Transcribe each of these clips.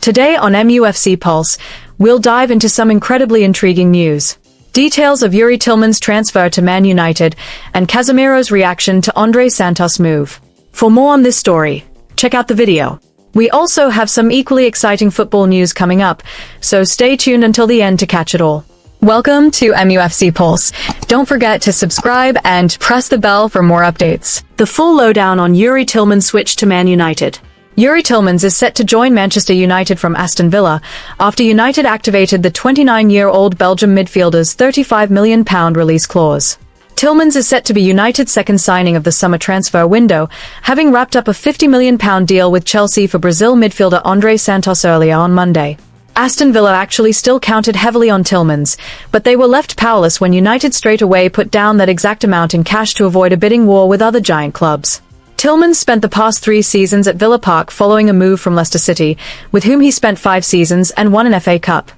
Today on MUFC Pulse, we'll dive into some incredibly intriguing news. Details of Youri Tillman's transfer to Man United and Casemiro's reaction to Andrey Santos' move. For more on this story, check out the video. We also have some equally exciting football news coming up, so stay tuned until the end to catch it all. Welcome to MUFC Pulse. Don't forget to subscribe and press the bell for more updates. The full lowdown on Youri Tillman's switch to Man United. Youri Tillmans is set to join Manchester United from Aston Villa after United activated the 29-year-old Belgium midfielder's £35 million release clause. Tillmans is set to be United's second signing of the summer transfer window, having wrapped up a £50 million deal with Chelsea for Brazil midfielder Andrey Santos earlier on Monday. Aston Villa actually still counted heavily on Tillmans, but they were left powerless when United straight away put down that exact amount in cash to avoid a bidding war with other giant clubs. Tillmans spent the past 3 seasons at Villa Park following a move from Leicester City, with whom he spent 5 seasons and won an FA Cup.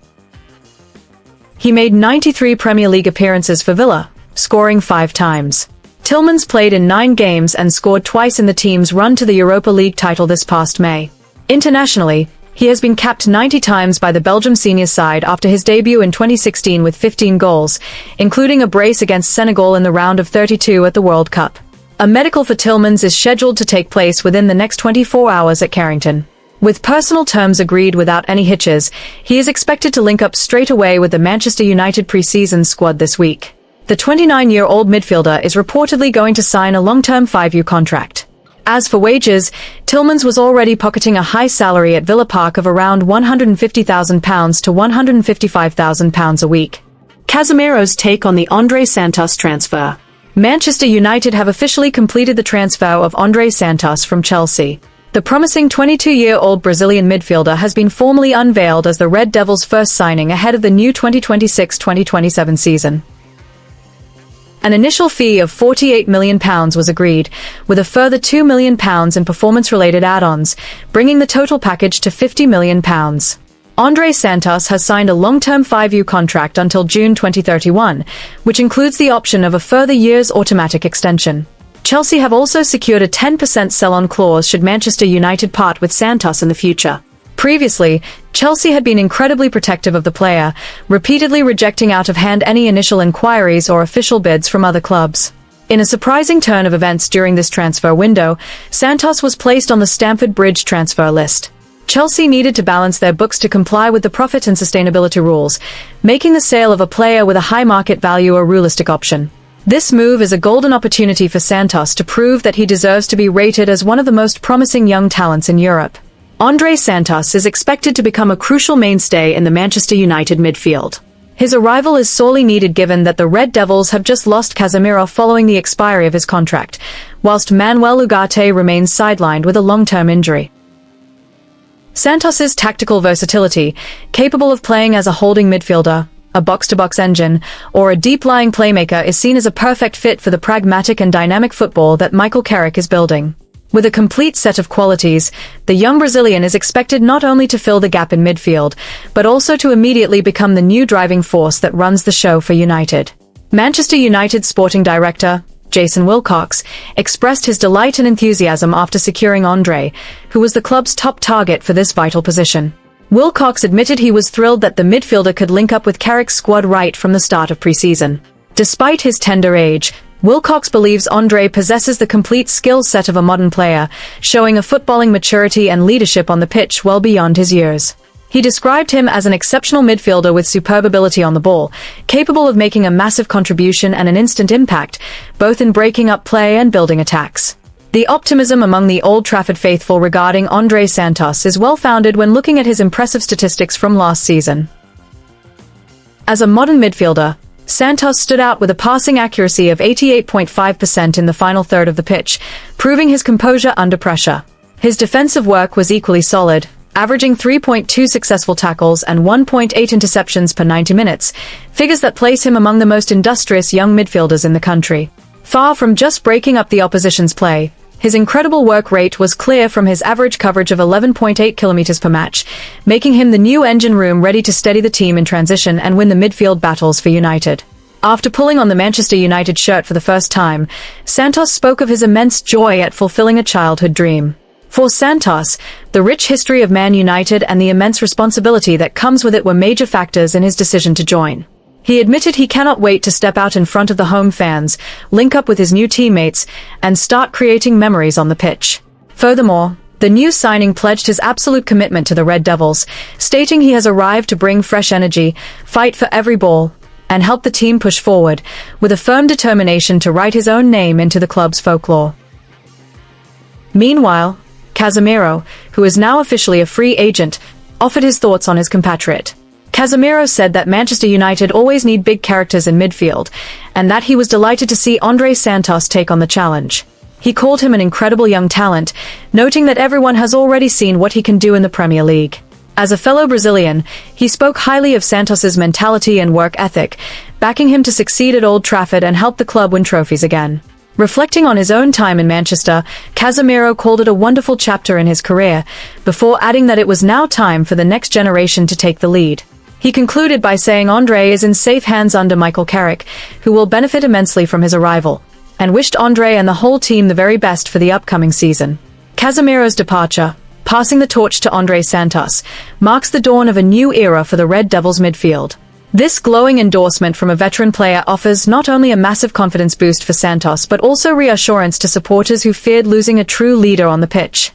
He made 93 Premier League appearances for Villa, scoring 5 times. Tillmans played in 9 games and scored twice in the team's run to the Europa League title this past May. Internationally, he has been capped 90 times by the Belgium senior side after his debut in 2016 with 15 goals, including a brace against Senegal in the round of 32 at the World Cup. A medical for Tillmans is scheduled to take place within the next 24 hours at Carrington. With personal terms agreed without any hitches, he is expected to link up straight away with the Manchester United pre-season squad this week. The 29-year-old midfielder is reportedly going to sign a long-term 5-year contract. As for wages, Tillmans was already pocketing a high salary at Villa Park of around £150,000 to £155,000 a week. Casemiro's take on the Andrey Santos transfer. Manchester United have officially completed the transfer of Andrey Santos from Chelsea. The promising 22-year-old Brazilian midfielder has been formally unveiled as the Red Devils' first signing ahead of the new 2026-2027 season. An initial fee of £48 million was agreed, with a further £2 million in performance-related add-ons, bringing the total package to £50 million. Andrey Santos has signed a long-term 5-year contract until June 2031, which includes the option of a further year's automatic extension. Chelsea have also secured a 10% sell-on clause should Manchester United part with Santos in the future. Previously, Chelsea had been incredibly protective of the player, repeatedly rejecting out of hand any initial inquiries or official bids from other clubs. In a surprising turn of events during this transfer window, Santos was placed on the Stamford Bridge transfer list. Chelsea needed to balance their books to comply with the profit and sustainability rules, making the sale of a player with a high market value a realistic option. This move is a golden opportunity for Santos to prove that he deserves to be rated as one of the most promising young talents in Europe. Andrey Santos is expected to become a crucial mainstay in the Manchester United midfield. His arrival is sorely needed given that the Red Devils have just lost Casemiro following the expiry of his contract, whilst Manuel Ugarte remains sidelined with a long-term injury. Santos's tactical versatility, capable of playing as a holding midfielder, a box-to-box engine, or a deep-lying playmaker, is seen as a perfect fit for the pragmatic and dynamic football that Michael Carrick is building. With a complete set of qualities, the young Brazilian is expected not only to fill the gap in midfield, but also to immediately become the new driving force that runs the show for United. Manchester United sporting director Jason Wilcox expressed his delight and enthusiasm after securing Andrey, who was the club's top target for this vital position. Wilcox admitted he was thrilled that the midfielder could link up with Carrick's squad right from the start of pre-season. Despite his tender age, Wilcox believes Andrey possesses the complete skill set of a modern player, showing a footballing maturity and leadership on the pitch well beyond his years. He described him as an exceptional midfielder with superb ability on the ball, capable of making a massive contribution and an instant impact, both in breaking up play and building attacks. The optimism among the Old Trafford faithful regarding Andrey Santos is well-founded when looking at his impressive statistics from last season. As a modern midfielder, Santos stood out with a passing accuracy of 88.5% in the final third of the pitch, proving his composure under pressure. His defensive work was equally solid, averaging 3.2 successful tackles and 1.8 interceptions per 90 minutes, figures that place him among the most industrious young midfielders in the country. Far from just breaking up the opposition's play, his incredible work rate was clear from his average coverage of 11.8 kilometers per match, making him the new engine room ready to steady the team in transition and win the midfield battles for United. After pulling on the Manchester United shirt for the first time, Santos spoke of his immense joy at fulfilling a childhood dream. For Santos, the rich history of Man United and the immense responsibility that comes with it were major factors in his decision to join. He admitted he cannot wait to step out in front of the home fans, link up with his new teammates, and start creating memories on the pitch. Furthermore, the new signing pledged his absolute commitment to the Red Devils, stating he has arrived to bring fresh energy, fight for every ball, and help the team push forward, with a firm determination to write his own name into the club's folklore. Meanwhile, Casemiro, who is now officially a free agent, offered his thoughts on his compatriot. Casemiro said that Manchester United always need big characters in midfield, and that he was delighted to see Andrey Santos take on the challenge. He called him an incredible young talent, noting that everyone has already seen what he can do in the Premier League. As a fellow Brazilian, he spoke highly of Santos's mentality and work ethic, backing him to succeed at Old Trafford and help the club win trophies again. Reflecting on his own time in Manchester, Casemiro called it a wonderful chapter in his career, before adding that it was now time for the next generation to take the lead. He concluded by saying Andrey is in safe hands under Michael Carrick, who will benefit immensely from his arrival, and wished Andrey and the whole team the very best for the upcoming season. Casemiro's departure, passing the torch to Andrey Santos, marks the dawn of a new era for the Red Devils midfield. This glowing endorsement from a veteran player offers not only a massive confidence boost for Santos but also reassurance to supporters who feared losing a true leader on the pitch.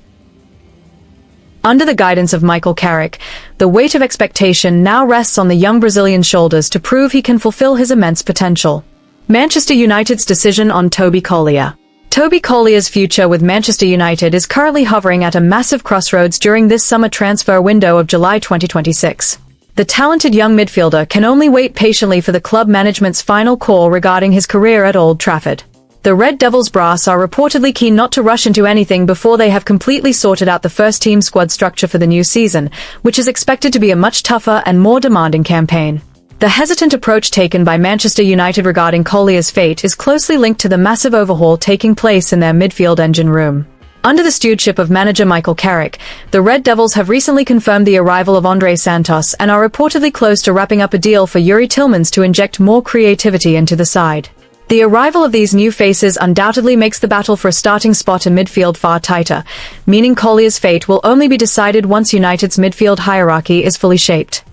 Under the guidance of Michael Carrick, the weight of expectation now rests on the young Brazilian's shoulders to prove he can fulfill his immense potential. Manchester United's decision on Toby Collier. Toby Collier's future with Manchester United is currently hovering at a massive crossroads during this summer transfer window of July 2026. The talented young midfielder can only wait patiently for the club management's final call regarding his career at Old Trafford. The Red Devils brass are reportedly keen not to rush into anything before they have completely sorted out the first-team squad structure for the new season, which is expected to be a much tougher and more demanding campaign. The hesitant approach taken by Manchester United regarding Collier's fate is closely linked to the massive overhaul taking place in their midfield engine room. Under the stewardship of manager Michael Carrick, the Red Devils have recently confirmed the arrival of Andrey Santos and are reportedly close to wrapping up a deal for Youri Tillmans to inject more creativity into the side. The arrival of these new faces undoubtedly makes the battle for a starting spot in midfield far tighter, meaning Collier's fate will only be decided once United's midfield hierarchy is fully shaped.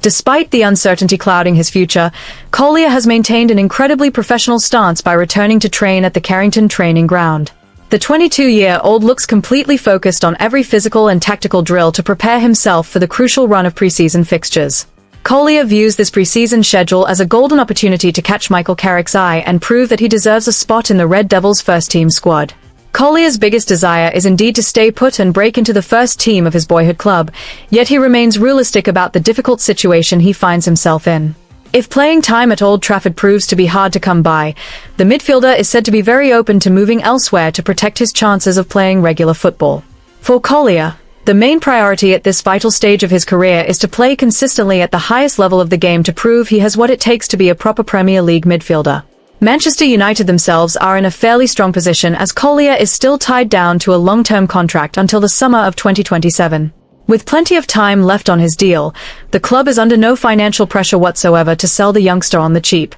Despite the uncertainty clouding his future, Collier has maintained an incredibly professional stance by returning to train at the Carrington training ground. The 22-year-old looks completely focused on every physical and tactical drill to prepare himself for the crucial run of preseason fixtures. Collier views this preseason schedule as a golden opportunity to catch Michael Carrick's eye and prove that he deserves a spot in the Red Devils' first-team squad. Collier's biggest desire is indeed to stay put and break into the first team of his boyhood club, yet he remains realistic about the difficult situation he finds himself in. If playing time at Old Trafford proves to be hard to come by, the midfielder is said to be very open to moving elsewhere to protect his chances of playing regular football. For Collier, the main priority at this vital stage of his career is to play consistently at the highest level of the game to prove he has what it takes to be a proper Premier League midfielder. Manchester United themselves are in a fairly strong position as Collier is still tied down to a long-term contract until the summer of 2027. With plenty of time left on his deal, the club is under no financial pressure whatsoever to sell the youngster on the cheap.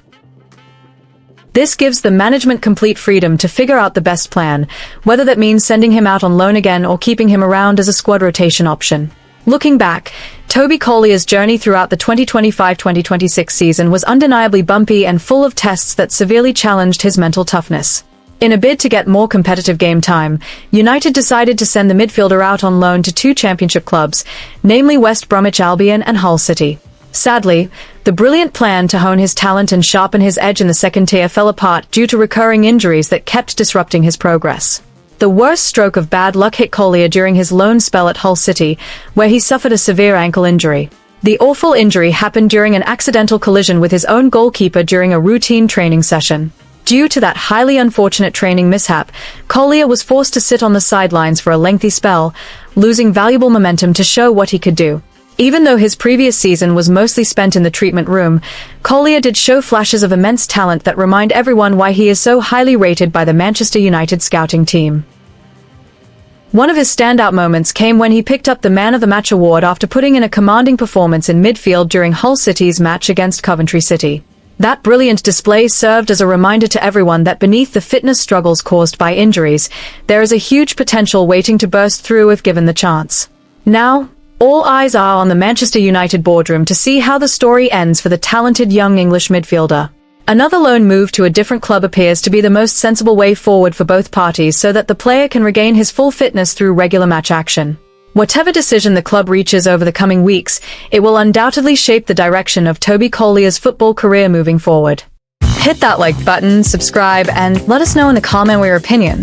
This gives the management complete freedom to figure out the best plan, whether that means sending him out on loan again or keeping him around as a squad rotation option. Looking back, Toby Collier's journey throughout the 2025-2026 season was undeniably bumpy and full of tests that severely challenged his mental toughness. In a bid to get more competitive game time, United decided to send the midfielder out on loan to two championship clubs, namely West Bromwich Albion and Hull City. Sadly, the brilliant plan to hone his talent and sharpen his edge in the second tier fell apart due to recurring injuries that kept disrupting his progress. The worst stroke of bad luck hit Collier during his loan spell at Hull City, where he suffered a severe ankle injury. The awful injury happened during an accidental collision with his own goalkeeper during a routine training session. Due to that highly unfortunate training mishap, Collier was forced to sit on the sidelines for a lengthy spell, losing valuable momentum to show what he could do. Even though his previous season was mostly spent in the treatment room, Collier did show flashes of immense talent that remind everyone why he is so highly rated by the Manchester United scouting team. One of his standout moments came when he picked up the Man of the Match award after putting in a commanding performance in midfield during Hull City's match against Coventry City. That brilliant display served as a reminder to everyone that beneath the fitness struggles caused by injuries, there is a huge potential waiting to burst through if given the chance. Now, all eyes are on the Manchester United boardroom to see how the story ends for the talented young English midfielder. Another loan move to a different club appears to be the most sensible way forward for both parties so that the player can regain his full fitness through regular match action. Whatever decision the club reaches over the coming weeks, it will undoubtedly shape the direction of Toby Collier's football career moving forward. Hit that like button, subscribe, and let us know in the comment your opinion.